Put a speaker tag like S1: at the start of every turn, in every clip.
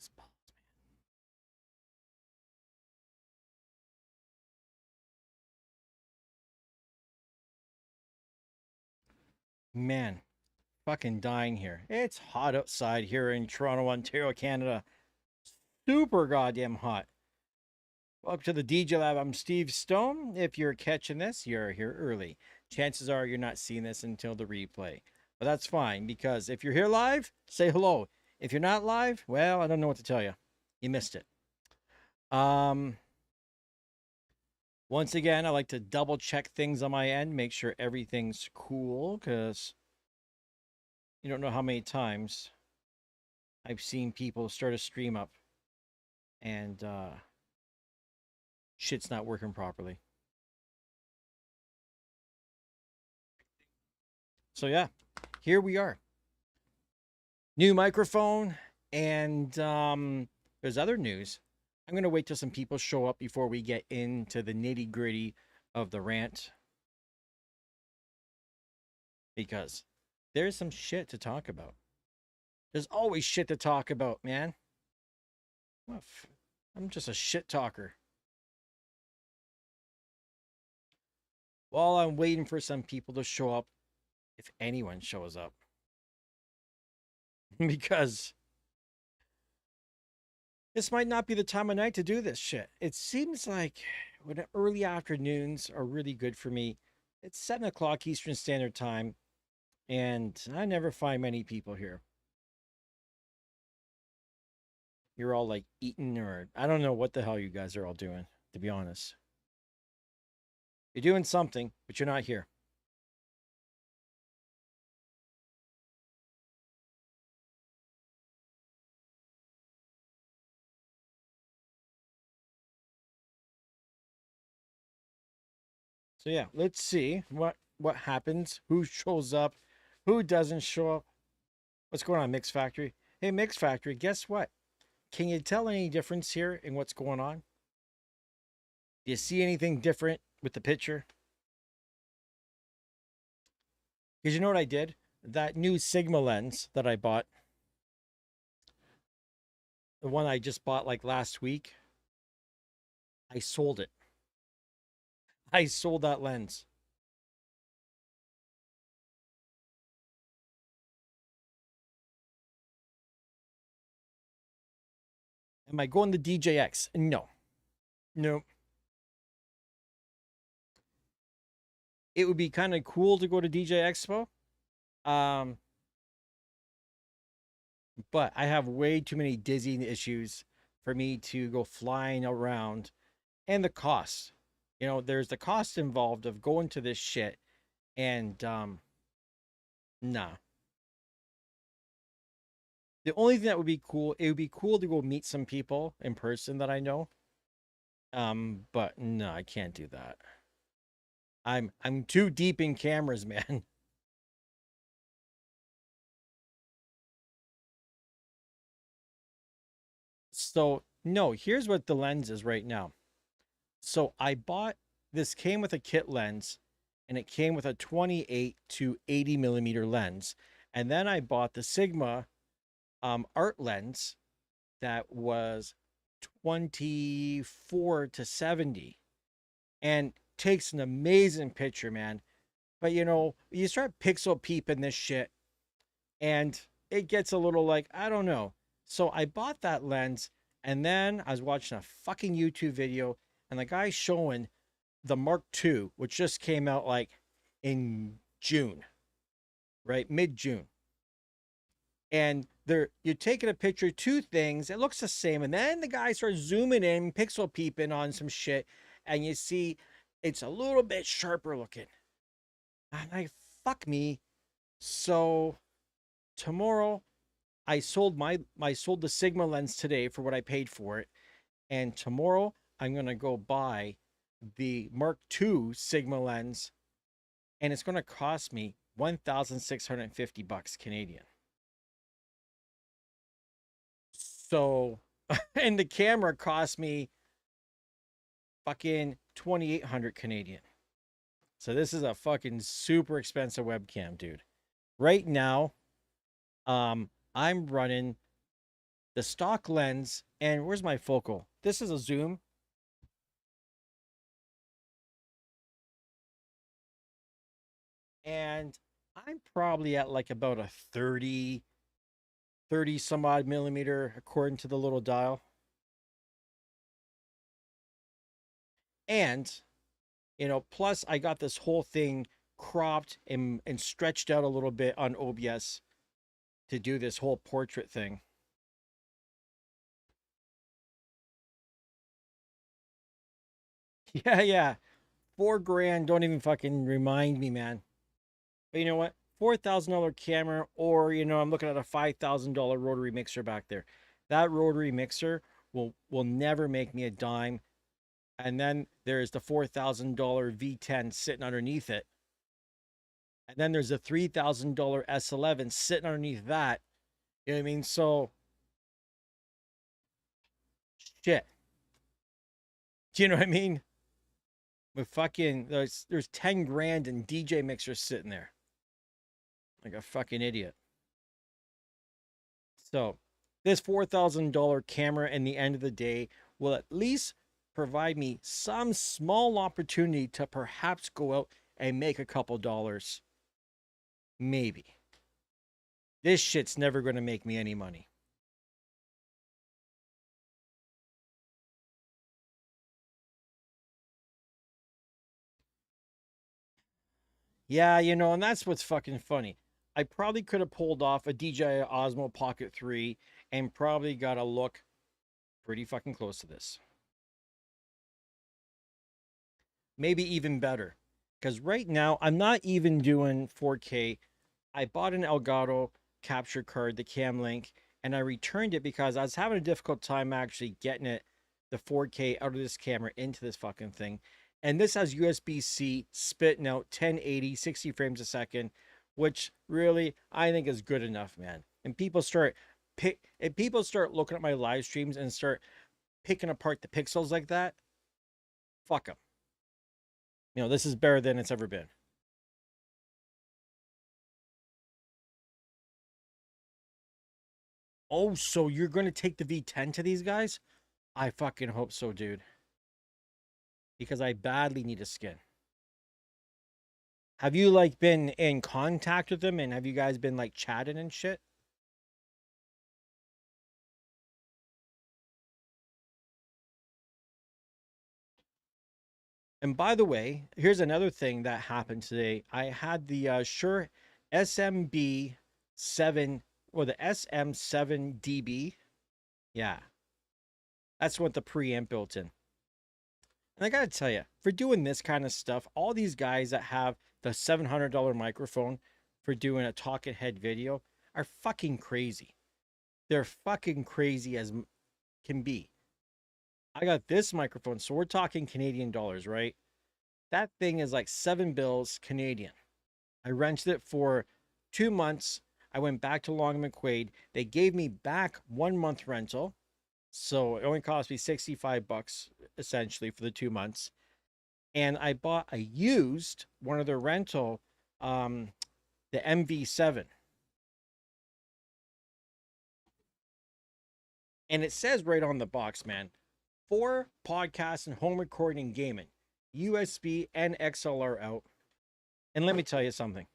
S1: This balls, man. Fucking dying here. It's hot outside here in Toronto, Ontario, Canada. Super goddamn hot. Welcome to the TheDjLab. I'm Steve Stone. If you're catching this, you're here early. Chances are you're not seeing this until the replay. But that's fine, because if you're here live, say hello. If you're not live, well, I don't know what to tell you. You missed it. Once again, I like to double check things on my end, make sure everything's cool, because you don't know how many times I've seen people start a stream up and shit's not working properly. So yeah, here we are. New microphone, and there's other news. I'm gonna wait till some people show up before we get into the nitty gritty of the rant, because there's some shit to talk about. There's always shit to talk about, man. I'm just a shit talker. While I'm waiting for some people to show up, if anyone shows up, because this might not be the time of night to do this shit. It seems like when early afternoons are really good for me. It's 7 o'clock Eastern Standard Time, and I never find many people here. You're all like eating, or I don't know what the hell you guys are all doing, to be honest. You're doing something, but you're not here. So yeah, let's see what happens, who shows up, who doesn't show up. What's going on, Mix Factory? Hey, Mix Factory, guess what? Can you tell any difference here in what's going on? Do you see anything different with the picture? Because you know what I did? That new Sigma lens that I bought, the one I just bought like last week, I sold it. I sold that lens. Am I going to DJX? No. No. It would be kind of cool to go to DJ Expo. Um, but I have way too many dizzying issues for me to go flying around, and the cost. You know, there's the cost involved of going to this shit, and nah. The only thing that would be cool, it would be cool to go meet some people in person that I know. But no, I can't do that. I'm too deep in cameras, man. So no, here's what the lens is right now. So I bought this, came with a kit lens, and it came with a 28 to 80 millimeter lens. And then I bought the Sigma art lens that was 24 to 70, and takes an amazing picture, man. But you know, you start pixel peeping this shit, and it gets a little like, I don't know. So I bought that lens, and then I was watching a fucking YouTube video, and the guy's showing the Mark II, which just came out like in June, right? Mid-June. And you're taking a picture of two things, it looks the same, and then the guy starts zooming in, pixel peeping on some shit, and you see it's a little bit sharper looking. I'm like, fuck me. So tomorrow I sold the Sigma lens today for what I paid for it, and tomorrow I'm gonna go buy the Mark II Sigma lens, and it's gonna cost me $1,650 Canadian. So, and the camera cost me fucking 2,800 Canadian. So this is a fucking super expensive webcam, dude. Right now, I'm running the stock lens, and where's my focal? This is a zoom. And I'm probably at like about a 30 some odd millimeter according to the little dial. And, plus I got this whole thing cropped and stretched out a little bit on OBS to do this whole portrait thing. Yeah, yeah. 4 grand. Don't even fucking remind me, man. But you know what? $4,000 camera, or I'm looking at a $5,000 rotary mixer back there. That rotary mixer will never make me a dime. And then there's the $4,000 V10 sitting underneath it. And then there's a $3,000 S11 sitting underneath that. You know what I mean? So shit. Do you know what I mean? With fucking there's 10 grand in DJ mixers sitting there. Like a fucking idiot. So this $4,000 camera in the end of the day will at least provide me some small opportunity to perhaps go out and make a couple dollars. Maybe. This shit's never going to make me any money. Yeah, and that's what's fucking funny. I probably could have pulled off a DJI Osmo Pocket 3 and probably got a look pretty fucking close to this. Maybe even better. Because right now, I'm not even doing 4K. I bought an Elgato capture card, the Cam Link, and I returned it because I was having a difficult time actually getting the 4K out of this camera into this fucking thing. And this has USB-C spitting out 1080, 60 frames a second, which really I think is good enough, man. And if people start looking at my live streams and start picking apart the pixels like that, fuck them. This is better than it's ever been. Oh, so you're going to take the V10 to these guys? I fucking hope so, dude. Because I badly need a skin. Have you like been in contact with them, and have you guys been like chatting and shit? And by the way, here's another thing that happened today. I had the Shure SMB 7 or the SM7DB. Yeah, that's what the preamp built in. And I gotta tell you, for doing this kind of stuff, all these guys that have the $700 microphone for doing a talking head video are fucking crazy. They're fucking crazy as can be. I got this microphone, so we're talking Canadian dollars, right? That thing is like 7 bills Canadian. I rented it for 2 months. I went back to Long and McQuaid. They gave me back 1 month rental. So it only cost me $65 essentially for the 2 months. And I bought a used one of their rental, the MV7. And it says right on the box, man, for podcasts and home recording and gaming, USB and XLR out. And let me tell you something.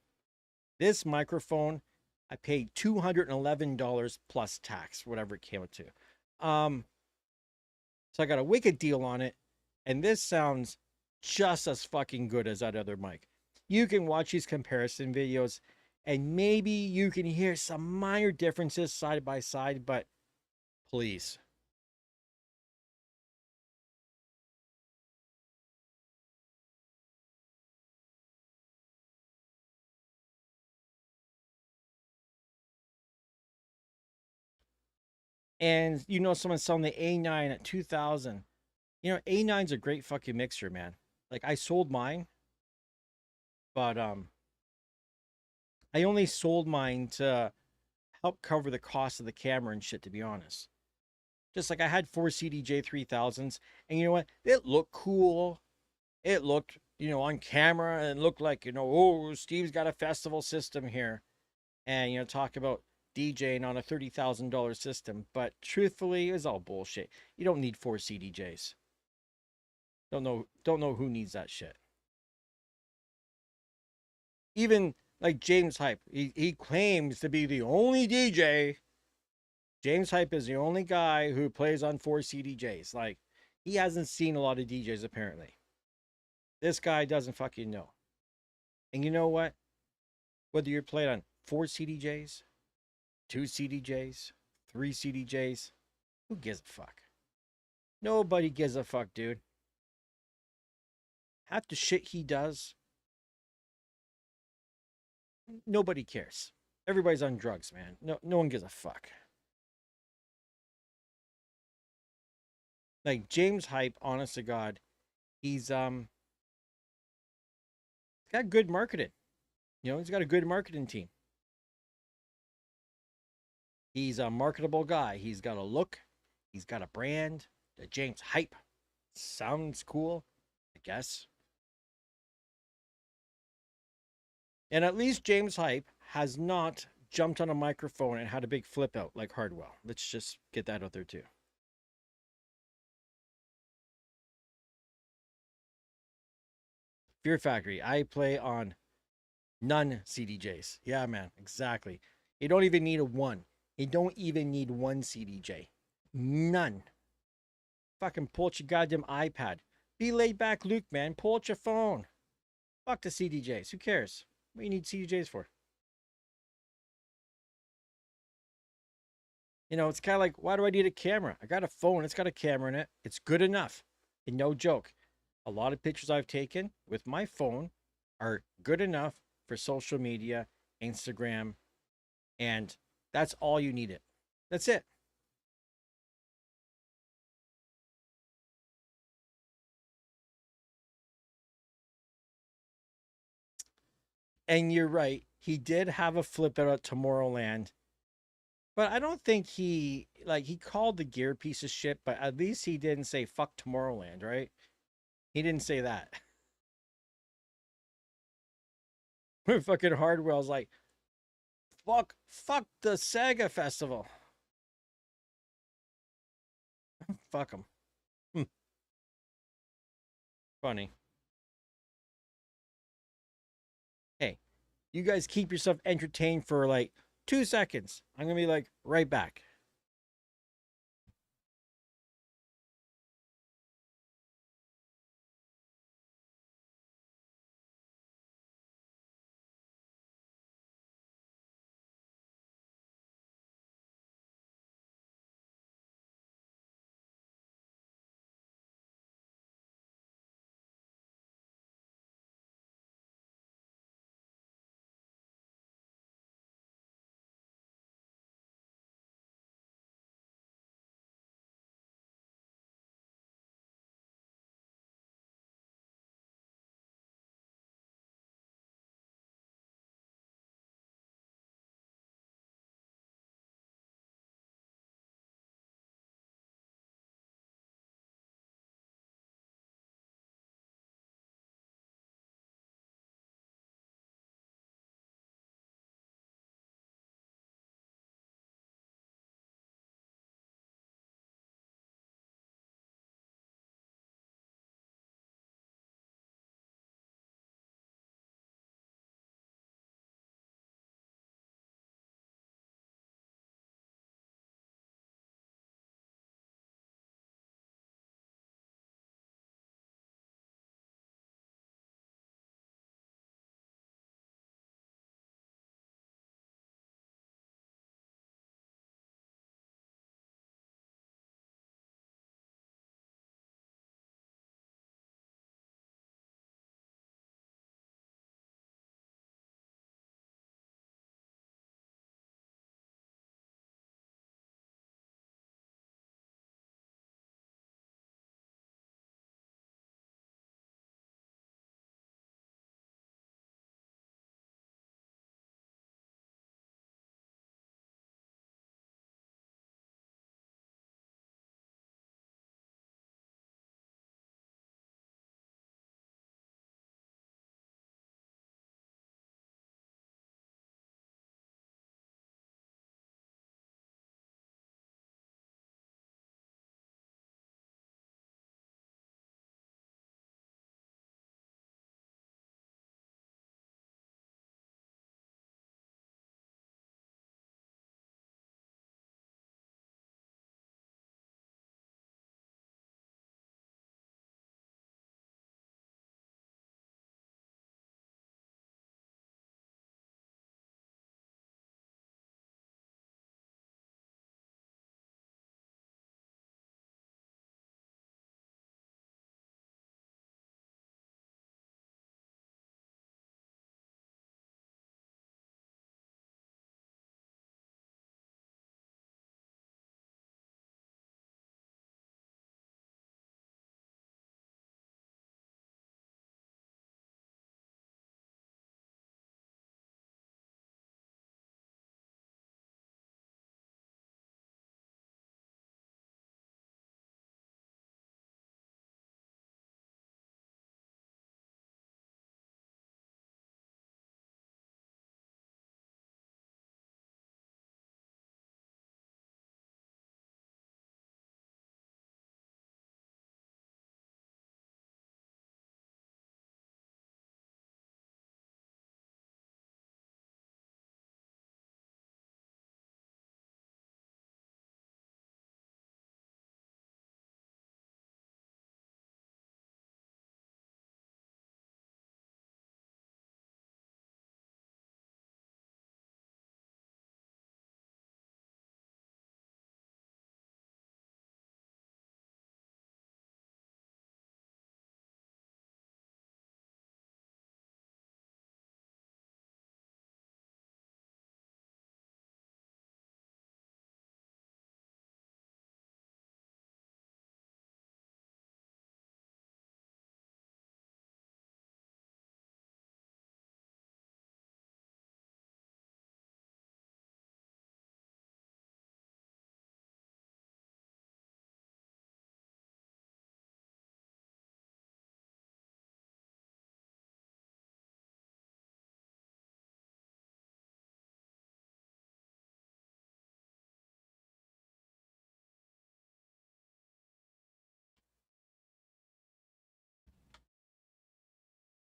S1: This microphone, I paid $211 plus tax, whatever it came out to. So I got a wicked deal on it, and this sounds just as fucking good as that other mic. You can watch these comparison videos, and maybe you can hear some minor differences side by side, but please. And someone's selling the A9 at 2000. A9's a great fucking mixer, man. Like I sold mine, but I only sold mine to help cover the cost of the camera and shit, to be honest. Just like I had 4 CDJ 3000s, and you know what? It looked cool. It looked, on camera, and it looked like, oh, Steve's got a festival system here. And, talk about DJing on a $30,000 system, but truthfully, it's all bullshit. You don't need 4 CDJs. Don't know who needs that shit. Even like James Hype, he claims to be the only DJ. James Hype is the only guy who plays on 4 CDJs. Like, he hasn't seen a lot of DJs apparently. This guy doesn't fucking know. And you know what? Whether you're playing on 4 CDJs, 2 CDJs, 3 CDJs, who gives a fuck? Nobody gives a fuck, dude. Half the shit he does, nobody cares. Everybody's on drugs, man. No one gives a fuck. Like James Hype, honest to God, he's got good marketing. He's got a good marketing team. He's a marketable guy. He's got a look. He's got a brand. The James Hype sounds cool, I guess. And at least James Hype has not jumped on a microphone and had a big flip out like Hardwell. Let's just get that out there too. Fear Factory. I play on none CDJs. Yeah, man, exactly. You don't even need a one. You don't even need 1 CDJ. None. Fucking pull out your goddamn iPad. Be laid back, Luke, man. Pull out your phone. Fuck the CDJs. Who cares? What do you need CDJs for? It's kind of like, why do I need a camera? I got a phone. It's got a camera in it. It's good enough. And no joke. A lot of pictures I've taken with my phone are good enough for social media, Instagram, and that's all you need it. That's it. And you're right. He did have a flip out at Tomorrowland, but I don't think he called the gear piece of shit, but at least he didn't say fuck Tomorrowland, right? He didn't say that. Fucking Hardwell's like, fuck the Saga Festival. Fuck him. Funny. Hey, you guys keep yourself entertained for like 2 seconds. I'm gonna be like right back.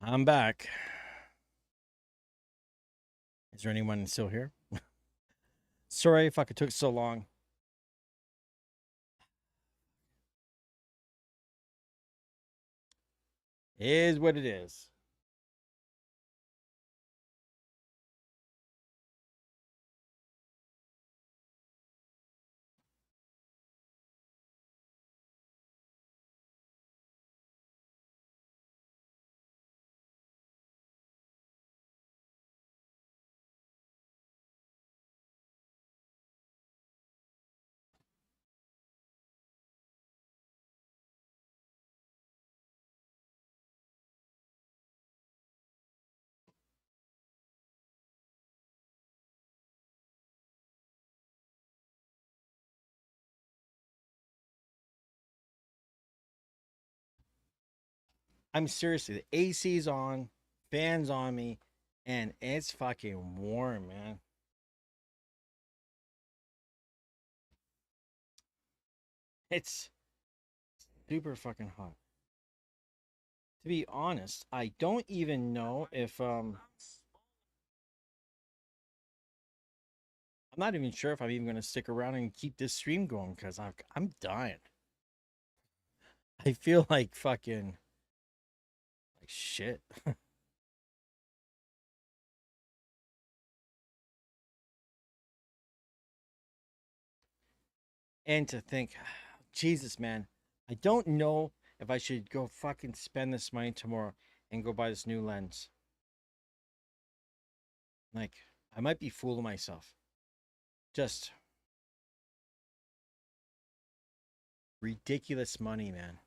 S1: I'm back. Is there anyone still here? Sorry if it took so long. It is what it is. I'm seriously, the AC's on, fans on me, and it's fucking warm, man. It's super fucking hot. To be honest, I don't even know if I'm not even sure if I'm even gonna stick around and keep this stream going because I'm dying. I feel like fucking like shit. And to think, Jesus, man, I don't know if I should go fucking spend this money tomorrow and go buy this new lens. Like, I might be fooling myself. Just ridiculous money, man.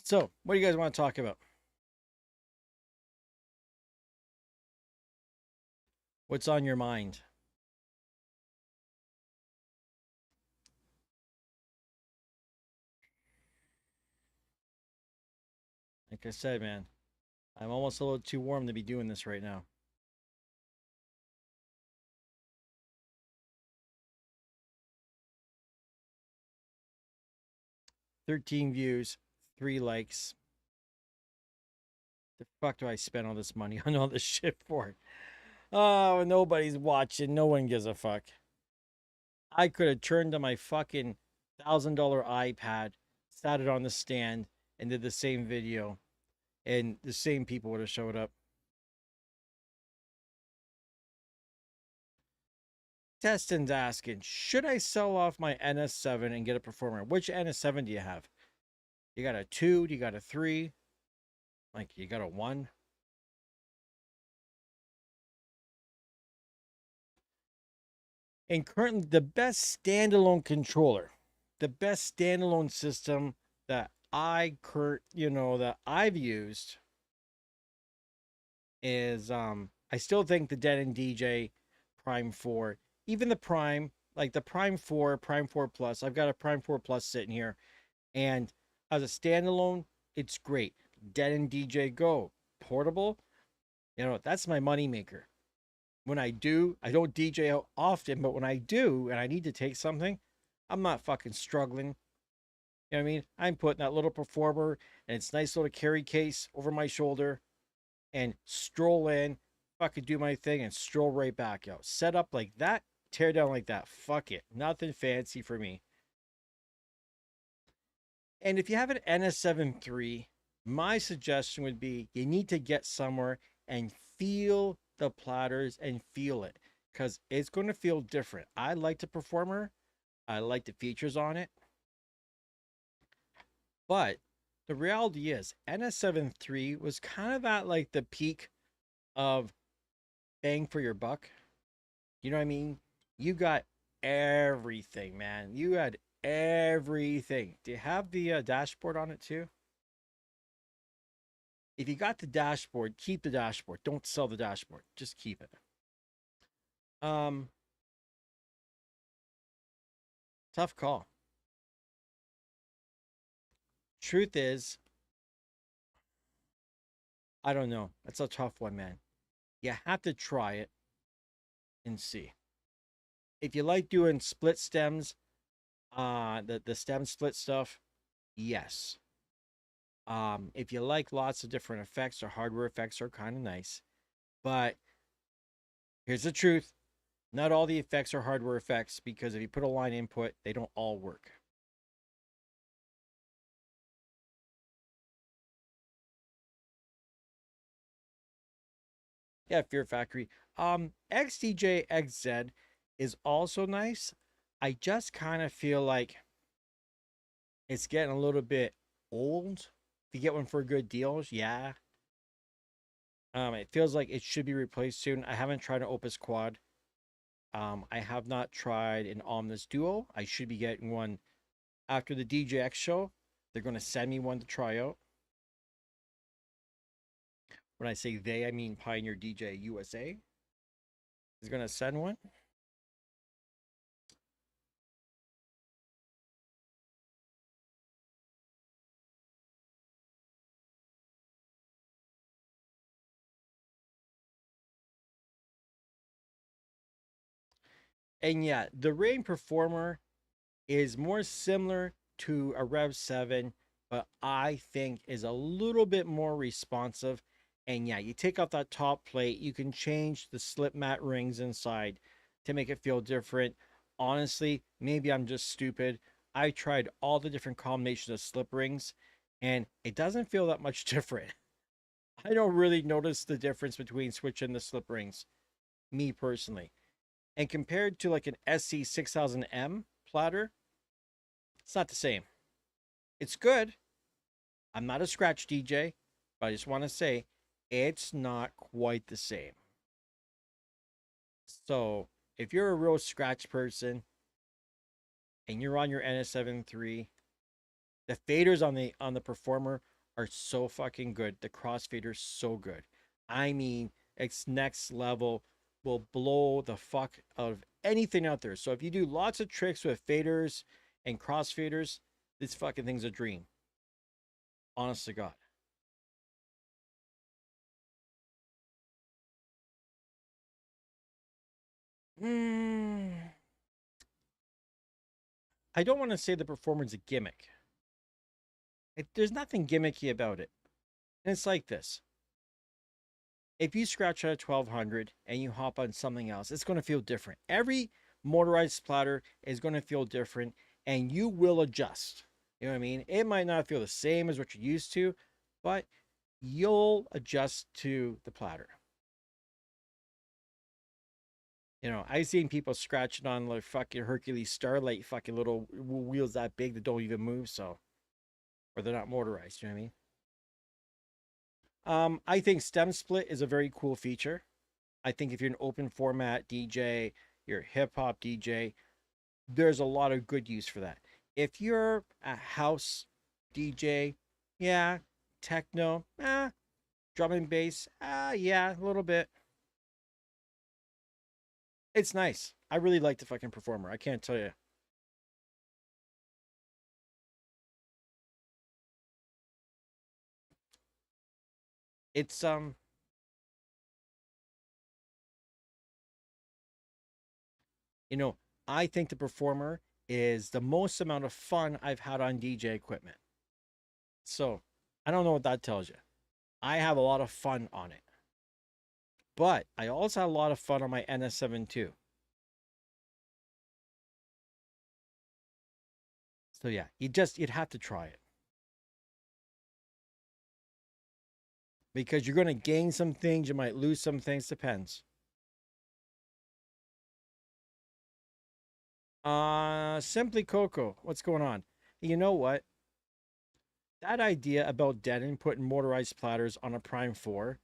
S1: So, what do you guys want to talk about? What's on your mind? Like I said, man, I'm almost a little too warm to be doing this right now. 13 views, 3 likes. The fuck do I spend all this money on all this shit for? Oh, nobody's watching. No one gives a fuck. I could have turned to my fucking $1,000 iPad, sat it on the stand, and did the same video, and the same people would have showed up. Destin's asking, should I sell off my NS7 and get a performer? Which NS7 do you have? You got a 2? Do you got a 3? Like, you got a 1? And currently, the best standalone controller, the best standalone system that that I've used is I still think the Denon DJ Prime 4, even the Prime, like the Prime 4, Prime 4 Plus. I've got a Prime 4 Plus sitting here, and as a standalone, it's great. Denon DJ Go portable, that's my moneymaker. When I do, I don't DJ out often, but when I do and I need to take something, I'm not fucking struggling. You know what I mean? I'm putting that little performer and its nice little carry case over my shoulder and stroll in, fucking do my thing and stroll right back out. Set up like that, tear down like that. Fuck it. Nothing fancy for me. And if you have an NS7 III, my suggestion would be you need to get somewhere and feel the platters and feel it because it's going to feel different. I like the performer, I like the features on it, but the reality is NS7 III was kind of at like the peak of bang for your buck. You know what I mean? You got everything, man. You had everything. Do you have the dashboard on it too? If you got the dashboard, keep the dashboard. Don't sell the dashboard. Just keep it. Um, Tough call. Truth is, I don't know. That's a tough one, man. You have to try it and see. If you like doing split stems, The stem split stuff, yes. If you like lots of different effects, or hardware effects are kind of nice. But here's the truth. Not all the effects are hardware effects, because if you put a line input, they don't all work. Yeah, Fear Factory. XDJ XZ is also nice. I just kind of feel like it's getting a little bit old. If you get one for good deals, yeah. It feels like it should be replaced soon. I haven't tried an Opus Quad. I have not tried an Omnis Duo. I should be getting one after the DJX show. They're going to send me one to try out. When I say they, I mean Pioneer DJ USA is going to send one. And yeah, the Rain Performer is more similar to a Rev 7, but I think is a little bit more responsive. And yeah, you take off that top plate, you can change the slip mat rings inside to make it feel different. Honestly, maybe I'm just stupid. I tried all the different combinations of slip rings, and it doesn't feel that much different. I don't really notice the difference between switching the slip rings, me personally. And compared to like an SC6000M platter, it's not the same. It's good. I'm not a scratch DJ, but I just want to say it's not quite the same. So if you're a real scratch person and you're on your NS7 III, the faders on the Performer are so fucking good. The crossfader's so good. I mean, it's next level. Will blow the fuck out of anything out there. So if you do lots of tricks with faders and crossfaders, this fucking thing's a dream. Honest to God. Hmm. I don't want to say the Performer's a gimmick. There's nothing gimmicky about it. And it's like this. If you scratch out a 1200 and you hop on something else, it's going to feel different. Every motorized splatter is going to feel different, and you will adjust. You know what I mean? It might not feel the same as what you're used to, but you'll adjust to the platter. You know, I've seen people scratching on like fucking Hercules Starlight, fucking little wheels that big that don't even move, so, or they're not motorized. You know what I mean? I think stem split is a very cool feature. I think if you're an open format DJ, you're a hip hop DJ, there's a lot of good use for that. If you're a house DJ, yeah, techno, drum and bass, yeah, a little bit. It's nice. I really like the fucking Performer. I can't tell you. It's you know, I think the Performer is the most amount of fun I've had on DJ equipment. So, I don't know what that tells you. I have a lot of fun on it. But I also had a lot of fun on my NS7 too. So yeah, you'd have to try it. Because you're gonna gain some things, you might lose some things, depends. Simply Coco, what's going on? You know what? That idea about Denon putting motorized platters on a Prime 4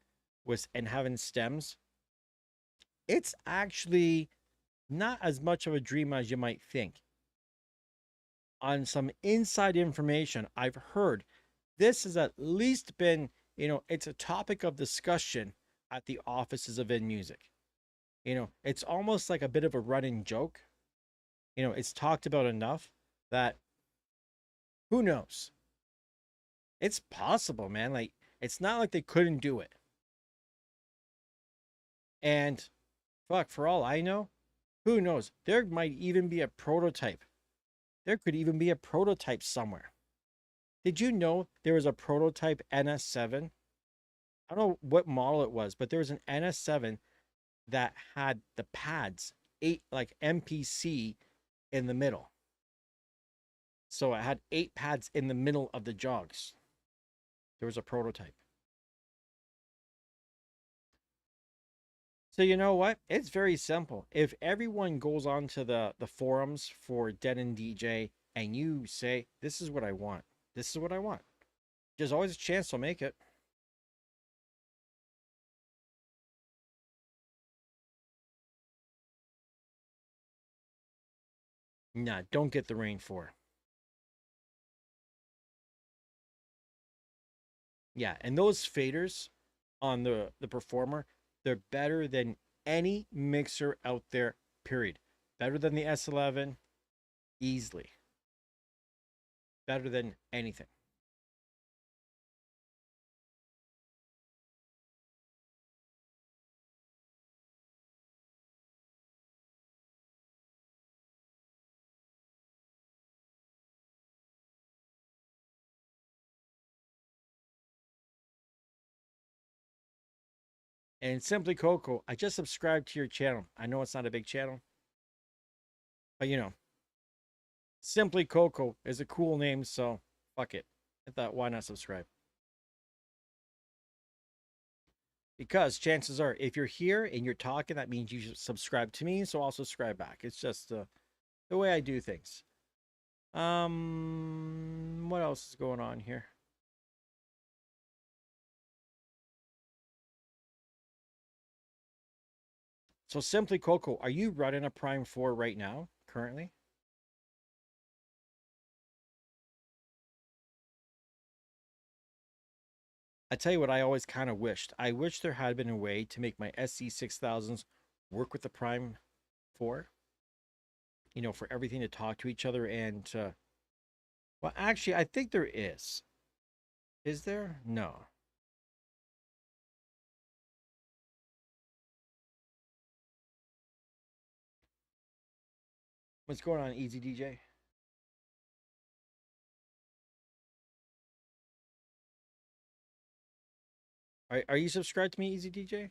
S1: was and having stems, it's actually not as much of a dream as you might think. On some inside information I've heard, this has at least been, it's a topic of discussion at the offices of In Music. It's almost like a bit of a running joke. It's talked about enough that who knows? It's possible, man. Like, it's not like they couldn't do it. And fuck, for all I know, who knows? There might even be a prototype There could even be a prototype somewhere. Did you know there was a prototype NS7? I don't know what model it was, but there was an NS7 that had the pads, eight like MPC in the middle. So it had 8 pads in the middle of the jogs. There was a prototype. So you know what? It's very simple. If everyone goes onto the forums for Dead and DJ and you say, this is what I want. This is what I want. There's always a chance they'll make it. Nah, don't get the rain 4. Yeah, and those faders on the performer, they're better than any mixer out there, period. Better than the S11, easily. Better than anything. And Simply Coco, I just subscribed to your channel. I know it's not a big channel, but you know, Simply Coco is a cool name, so fuck it. I thought, why not subscribe? Because chances are, if you're here and you're talking, that means you should subscribe to me, so I'll subscribe back. It's just the way I do things. What else is going on here? So Simply Coco, are you running a Prime 4 right now, currently? I tell you what, I always kind of wished. I wish there had been a way to make my SC6000s work with the Prime 4. You know, for everything to talk to each other and well, actually, I think there is. Is there? No. What's going on, Easy DJ? Are you subscribed to me, Easy DJ?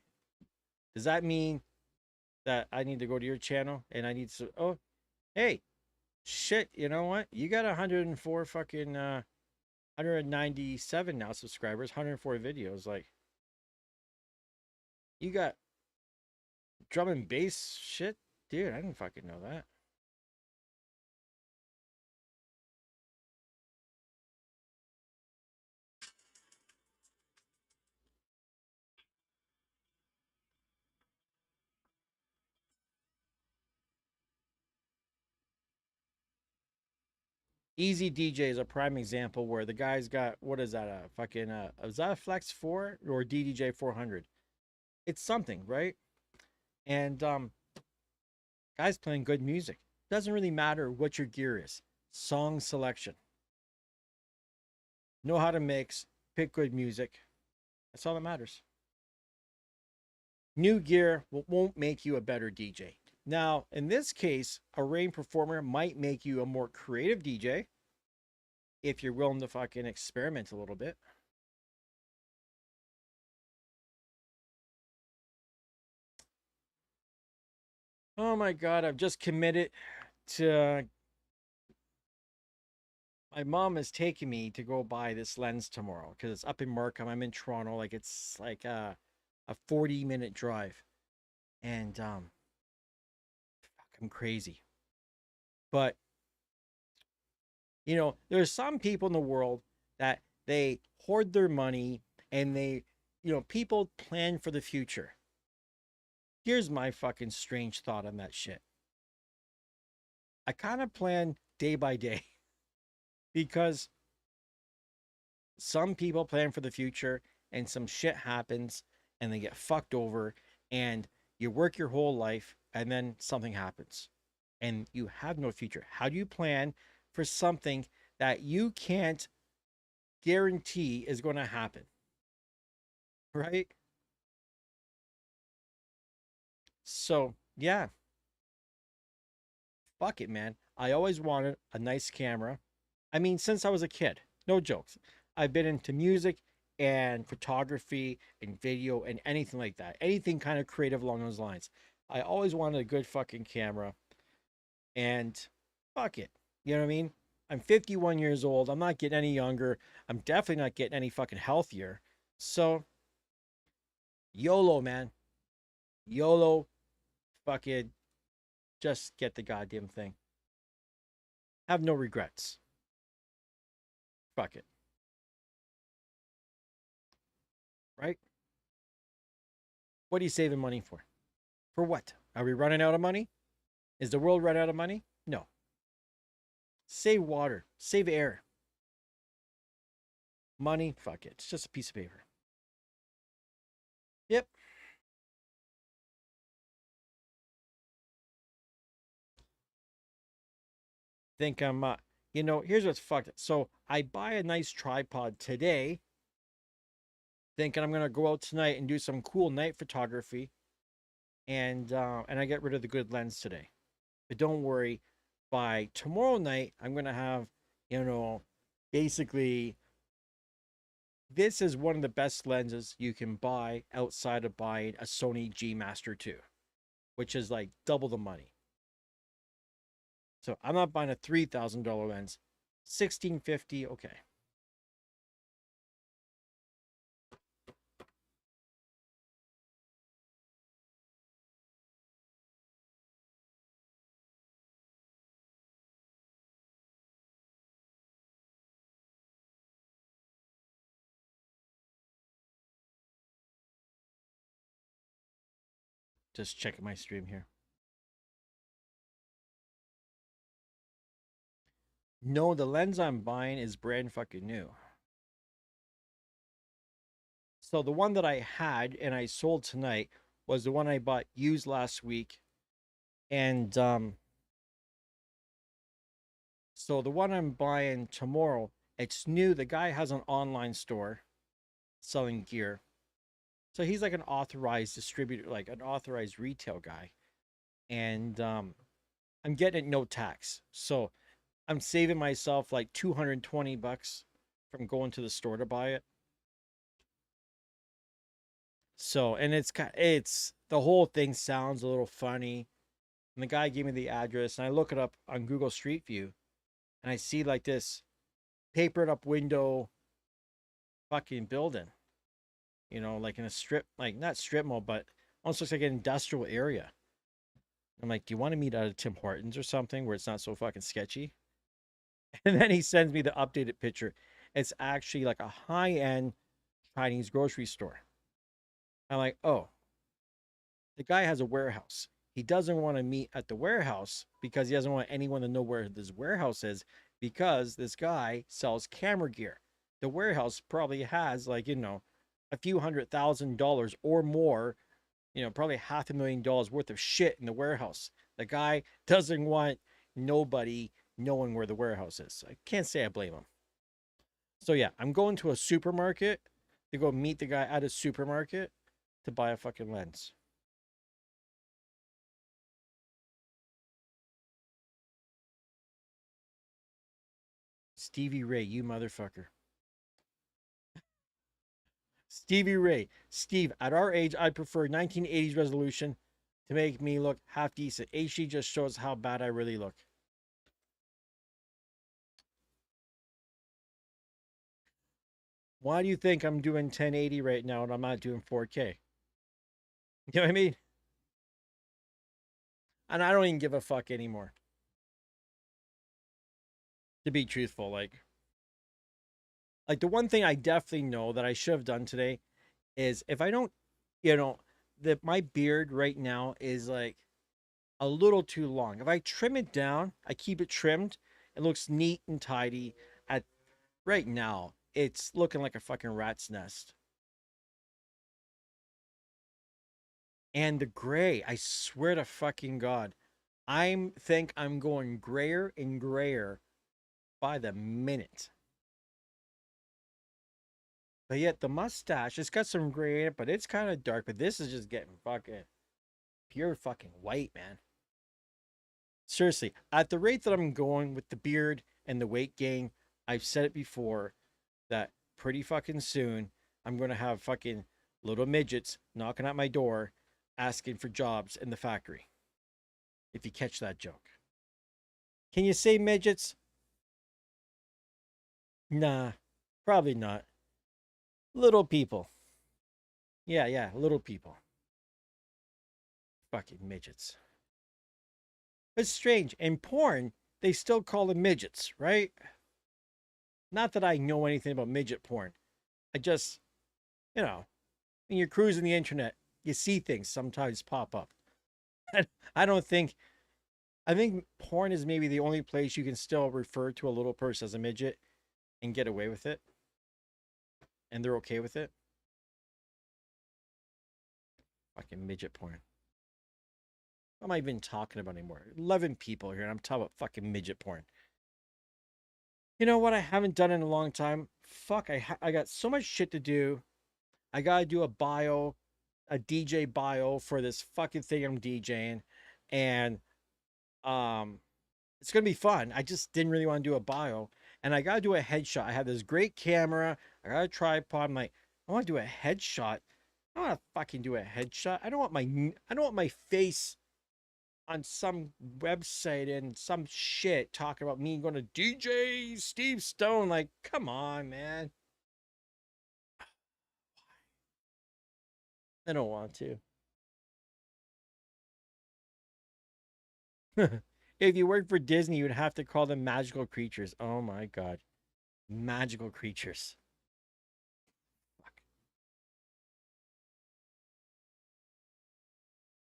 S1: Does that mean that I need to go to your channel and I need to? Oh, hey, shit! You know what? You got 104 fucking 197 now subscribers, 104 videos. Like, you got drum and bass shit, dude. I didn't fucking know that. Easy DJ is a prime example where the guy's got, what is that, a fucking is that a Flex 4 or DDJ 400? It's something, right? And guys playing good music. Doesn't really matter what your gear is. Song selection. Know how to mix, pick good music. That's all that matters. New gear won't make you a better DJ. Now, in this case, a rain performer might make you a more creative DJ if you're willing to fucking experiment a little bit. Oh my god, I've just committed to my mom is taking me to go buy this lens tomorrow because it's up in Markham. I'm in Toronto. Like it's like a 40-minute drive. And fuck, I'm crazy. But you know, there's some people in the world that they hoard their money and they, you know, people plan for the future. Here's my fucking strange thought on that shit. I kind of plan day by day because some people plan for the future and some shit happens and they get fucked over and you work your whole life and then something happens and you have no future. How do you plan for something that you can't guarantee is going to happen? Right? So, yeah, fuck it, man. I always wanted a nice camera. I mean, since I was a kid, no jokes. I've been into music and photography and video and anything like that. Anything kind of creative along those lines. I always wanted a good fucking camera and fuck it. You know what I mean? I'm 51 years old. I'm not getting any younger. I'm definitely not getting any fucking healthier. So, YOLO, man. YOLO, fucking just get the goddamn thing. Have no regrets. Fuck it. Right? What are you saving money for? For what? Are we running out of money? Is the world run out of money? No. Save water. Save air. Money? Fuck it. It's just a piece of paper. Yep. Think I'm, here's what's fucked. So I buy a nice tripod today, thinking I'm going to go out tonight and do some cool night photography. And I get rid of the good lens today. But don't worry, by tomorrow night, I'm going to have, basically, this is one of the best lenses you can buy outside of buying a Sony G Master 2, which is like double the money. So I'm not buying a $3,000 lens. $1,650, okay. Just checking my stream here. No, the lens I'm buying is brand fucking new. So the one that I had and I sold tonight was the one I bought used last week. And so the one I'm buying tomorrow, it's new. The guy has an online store selling gear. So he's like an authorized distributor, like an authorized retail guy. And I'm getting it no tax. So I'm saving myself like $220 from going to the store to buy it. So, and it's the whole thing sounds a little funny. And the guy gave me the address, and I look it up on Google Street View, and I see like this papered up window fucking building, like in a strip, like not strip mall, but almost looks like an industrial area. I'm like, do you want to meet at a Tim Hortons or something where it's not so fucking sketchy? And then he sends me the updated picture. It's actually like a high end Chinese grocery store. I'm like, oh, the guy has a warehouse. He doesn't want to meet at the warehouse because he doesn't want anyone to know where this warehouse is because this guy sells camera gear. The warehouse probably has like, a few $100,000 or more, probably $500,000 worth of shit in the warehouse. The guy doesn't want nobody knowing where the warehouse is. I can't say I blame him. So yeah, I'm going to a supermarket to go meet the guy at a supermarket to buy a fucking lens. Stevie Ray, you motherfucker. Stevie Ray. Steve, at our age, I prefer 1980s resolution to make me look half decent. HD just shows how bad I really look. Why do you think I'm doing 1080 right now and I'm not doing 4K? You know what I mean? And I don't even give a fuck anymore. To be truthful, like the one thing I definitely know that I should have done today is if I don't, that my beard right now is like a little too long. If I trim it down, I keep it trimmed, it looks neat and tidy. At right now, it's looking like a fucking rat's nest. And the gray, I swear to fucking God, I'm going grayer and grayer by the minute. But yet the mustache, it's got some gray in it, but it's kind of dark. But this is just getting fucking pure fucking white, man. Seriously, at the rate that I'm going with the beard and the weight gain, I've said it before that pretty fucking soon I'm going to have fucking little midgets knocking at my door asking for jobs in the factory. If you catch that joke. Can you say midgets? Nah, probably not. Little people. Yeah, yeah, little people. Fucking midgets. It's strange. In porn, they still call them midgets, right? Not that I know anything about midget porn. I just, you know, when you're cruising the internet, you see things sometimes pop up. I don't think, I think porn is maybe the only place you can still refer to a little person as a midget and get away with it. And they're okay with it. Fucking midget porn. What am I even talking about anymore? 11 people here, and I'm talking about fucking midget porn. You know what I haven't done in a long time? Fuck, I got so much shit to do. I gotta do a bio, a DJ bio for this fucking thing I'm DJing, and um, it's gonna be fun. I just didn't really want to do a bio, and I gotta do a headshot. I have this great camera. I got a tripod. I'm like, I want to do a headshot. I want to fucking do a headshot. I don't want my face on some website and some shit talking about me going to DJ Steve Stone. Like, come on, man. I don't want to. If you worked for Disney, you would have to call them magical creatures. Oh my god. Magical creatures. Fuck.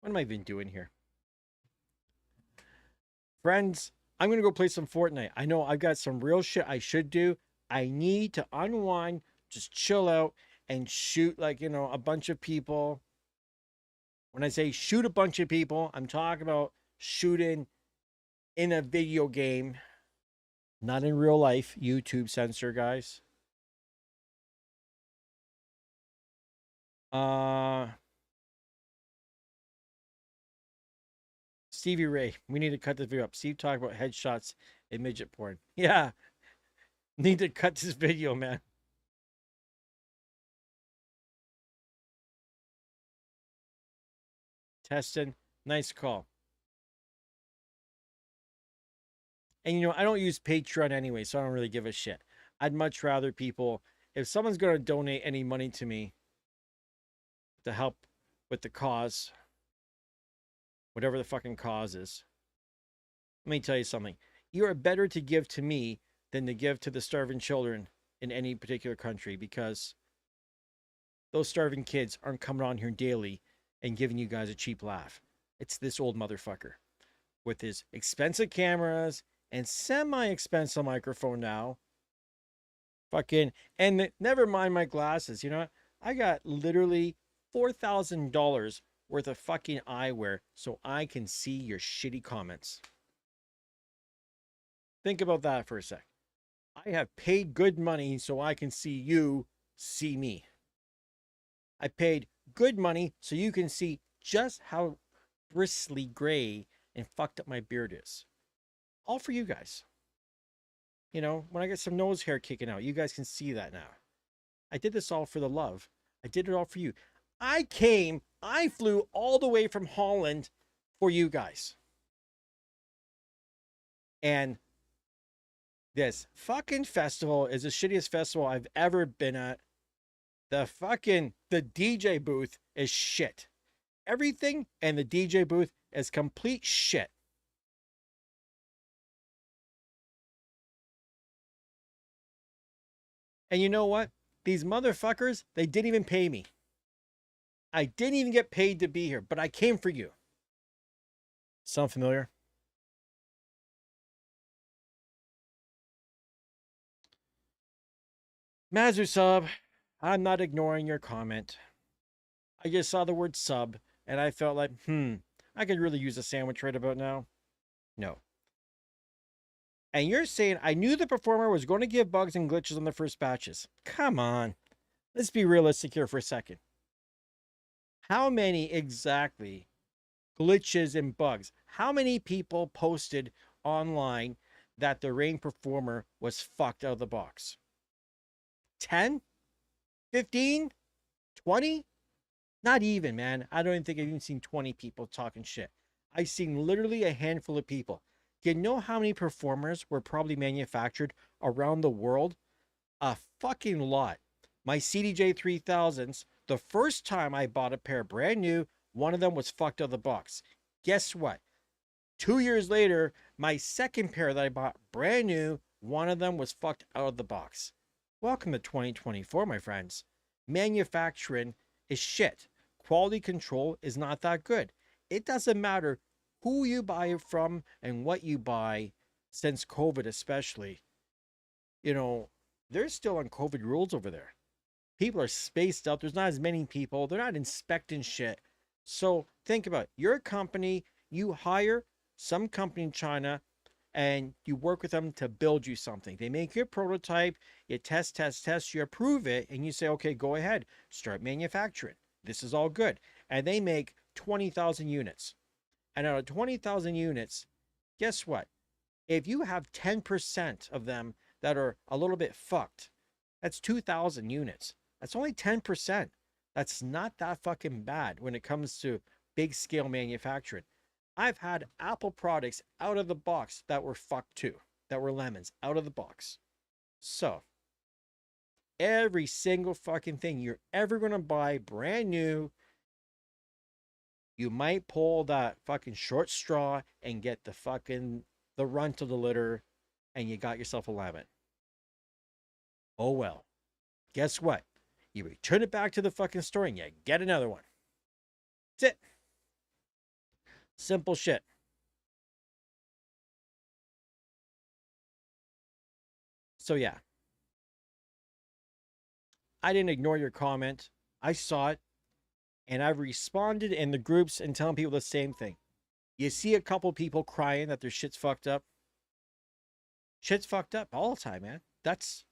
S1: What am I even doing here? Friends, I'm going to go play some Fortnite. I know I've got some real shit I should do. I need to unwind, just chill out, and shoot, like, a bunch of people. When I say shoot a bunch of people, I'm talking about shooting in a video game, not in real life. YouTube censor, guys. Uh, Stevie Ray, we need to cut this video up. Steve talked about headshots in midget porn. Yeah, need to cut this video, man. Testing, nice call. And I don't use Patreon anyway, so I don't really give a shit. I'd much rather people, if someone's going to donate any money to me to help with the cause, whatever the fucking cause is, let me tell you something. You are better to give to me than to give to the starving children in any particular country, because those starving kids aren't coming on here daily and giving you guys a cheap laugh. It's this old motherfucker with his expensive cameras and semi-expensive microphone now. Fucking, and never mind my glasses. You know what? I got literally $4,000 worth of fucking eyewear so I can see your shitty comments. Think about that for a sec. I have paid good money so I can see you see me. I paid good money so you can see just how bristly gray and fucked up my beard is. All for you guys. When I get some nose hair kicking out, you guys can see that now. I did this all for the love. I did it all for you. I flew all the way from Holland for you guys. And this fucking festival is the shittiest festival I've ever been at. The DJ booth is shit. Everything and the DJ booth is complete shit. And you know what? These motherfuckers, they didn't even pay me. I didn't even get paid to be here, but I came for you. Sound familiar? Mazu sub, I'm not ignoring your comment. I just saw the word sub and I felt like, I could really use a sandwich right about now. No. And you're saying I knew the performer was going to give bugs and glitches on the first batches. Come on. Let's be realistic here for a second. How many exactly glitches and bugs. How many people posted online that the Rain Performer was fucked out of the box? 10? 15? 20? Not even, man. I don't even think I've even seen 20 people talking shit. I've seen literally a handful of people. You know how many performers were probably manufactured around the world? A fucking lot. My CDJ 3000s, the first time I bought a pair brand new, one of them was fucked out of the box. Guess what? 2 years later, my second pair that I bought brand new, one of them was fucked out of the box. Welcome to 2024, my friends. Manufacturing is shit. Quality control is not that good. It doesn't matter who you buy it from and what you buy, since COVID especially. You know, they're still on COVID rules over there. People are spaced out. There's not as many people. They're not inspecting shit. So think about it. You're a company, you hire some company in China and you work with them to build you something. They make you a prototype, you test, you approve it, and you say, okay, go ahead, start manufacturing. This is all good. And they make 20,000 units. And out of 20,000 units, guess what? If you have 10% of them that are a little bit fucked, that's 2,000 units. That's only 10%. That's not that fucking bad when it comes to big scale manufacturing. I've had Apple products out of the box that were fucked too, that were lemons out of the box. So, every single fucking thing you're ever going to buy brand new, you might pull that fucking short straw and get the runt of the litter, and you got yourself a lemon. Oh well. Guess what? You return it back to the fucking store and you get another one. That's it. Simple shit. So yeah, I didn't ignore your comment. I saw it and I've responded in the groups and telling people the same thing. You see a couple people crying that their shit's fucked up. Shit's fucked up all the time, man. That's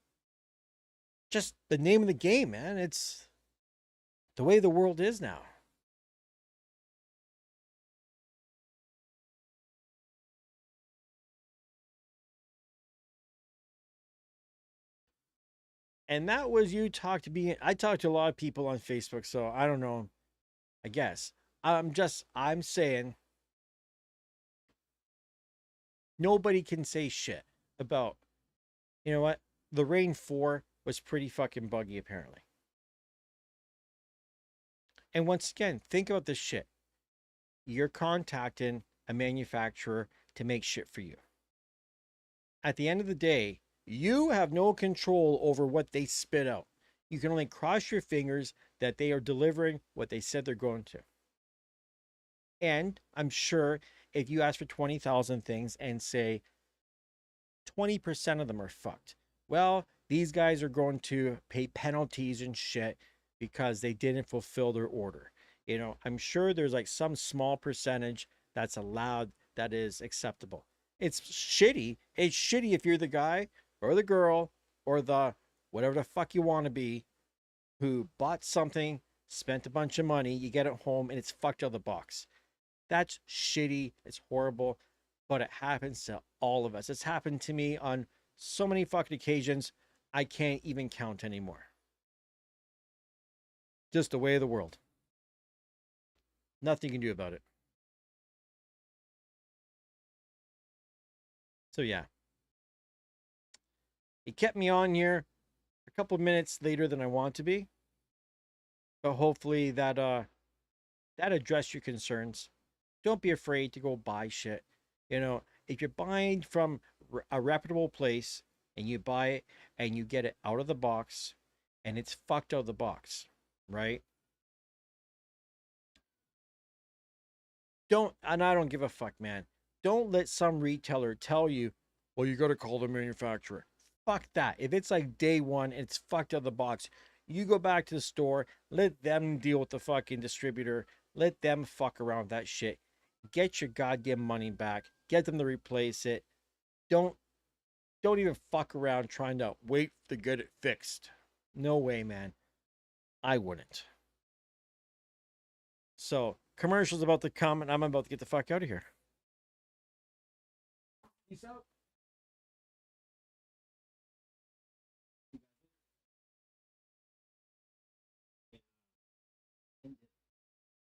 S1: just the name of the game, man. It's the way the world is now. And that was you talk to me. I talked to a lot of people on Facebook, so I don't know. I guess. I'm saying nobody can say shit about, you know what? The Rain 4 was pretty fucking buggy, apparently. And once again, think about this shit. You're contacting a manufacturer to make shit for you. At the end of the day, you have no control over what they spit out. You can only cross your fingers that they are delivering what they said they're going to. And I'm sure if you ask for 20,000 things and say 20% of them are fucked, well, these guys are going to pay penalties and shit because they didn't fulfill their order. You know, I'm sure there's like some small percentage that's allowed that is acceptable. It's shitty. It's shitty if you're the guy or the girl or the whatever the fuck you want to be who bought something, spent a bunch of money, you get it home and it's fucked out of the box. That's shitty. It's horrible, but it happens to all of us. It's happened to me on so many fucking occasions, I can't even count anymore. Just the way of the world. Nothing you can do about it. So yeah, it kept me on here a couple of minutes later than I want to be, but hopefully that addressed your concerns. Don't be afraid to go buy shit. You know, if you're buying from a reputable place and you buy it and you get it out of the box and it's fucked out of the box, right? And I don't give a fuck, man. Don't let some retailer tell you, well, you got to call the manufacturer. Fuck that. If it's like day one and it's fucked out of the box, you go back to the store, let them deal with the fucking distributor, let them fuck around with that shit. Get your goddamn money back. Get them to replace it. Don't don't even fuck around trying to wait to get it fixed. No way, man. I wouldn't. So Commercial's about to come, and I'm about to get the fuck out of here. Peace out.